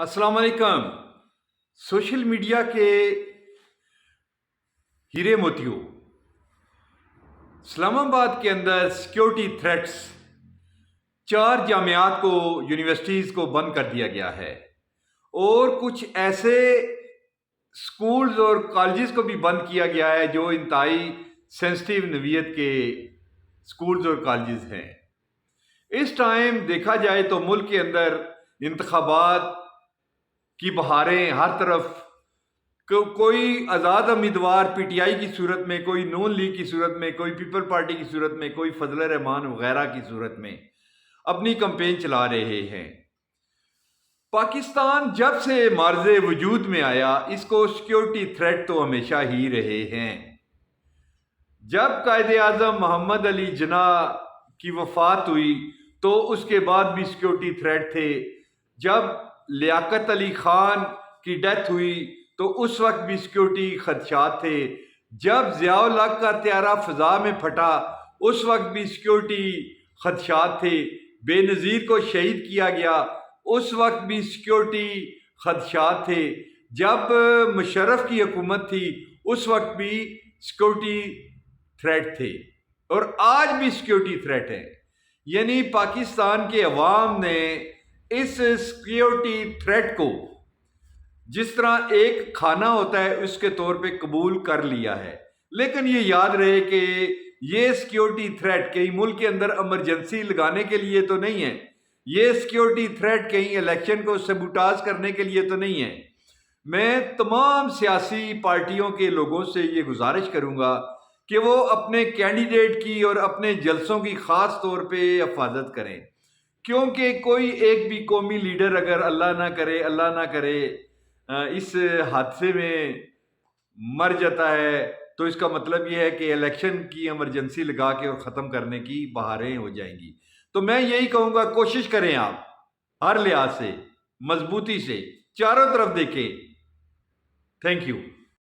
अस्सलाम वालेकुम। Social media के हीरे मोतियों, इस्लामाबाद के अंदर सिक्योरिटी थ्रेट्स 4 जामियात को, यूनिवर्सिटीज़ को बंद कर दिया गया है और कुछ ऐसे स्कूल्स और कॉलेजेस को भी बंद किया गया है जो इंतहाई सेंसिटिव नवीयत के स्कूल्स और कॉलेजेस हैं। इस टाइम देखा जाए तो मुल्क के अंदर इंतखाबात की बहारें हर तरफ, कोई आज़ाद उम्मीदवार पीटीआई की सूरत में, कोई नून लीग की सूरत में, कोई पीपल पार्टी की सूरत में, कोई फजल रहमान वगैरह की सूरत में अपनी कैंपेन चला रहे हैं। पाकिस्तान जब से मार्ज़े वजूद में आया, इसको सिक्योरिटी थ्रेट तो हमेशा ही रहे हैं। जब कायदे आज़म मोहम्मद अली जिन्ना की वफात हुई तो उसके बाद भी सिक्योरिटी थ्रेट थे। जब लियाकत अली खान की डेथ हुई तो उस वक्त भी सिक्योरिटी खदशात थे। जब ज़ियाउल हक का त्यारा फ़ज़ा में फटा उस वक्त भी सिक्योरिटी खदशात थे। बेनज़ीर को शहीद किया गया उस वक्त भी सिक्योरिटी खदशात थे। जब मुशर्रफ की हुकूमत थी उस वक्त भी सिक्योरिटी थ्रेट थे और आज भी सिक्योरिटी थ्रेट है। यानी पाकिस्तान के अवाम ने इस सिक्योरिटी थ्रेट को जिस तरह एक खाना होता है उसके तौर पे कबूल कर लिया है। लेकिन ये याद रहे कि ये सिक्योरिटी थ्रेट कहीं मुल्क के अंदर इमरजेंसी लगाने के लिए तो नहीं है। ये सिक्योरिटी थ्रेट कहीं इलेक्शन को सबूटाज करने के लिए तो नहीं है। मैं तमाम सियासी पार्टियों के लोगों से ये गुजारिश करूंगा कि वो अपने कैंडिडेट की और अपने जलसों की ख़ास तौर पे हिफाजत करें, क्योंकि कोई एक भी कौमी लीडर अगर अल्लाह ना करे इस हादसे में मर जाता है तो इसका मतलब ये है कि इलेक्शन की इमरजेंसी लगा के और ख़त्म करने की बहारें हो जाएंगी। तो मैं यही कहूँगा, कोशिश करें आप हर लिहाज से मजबूती से चारों तरफ देखें। Thank you.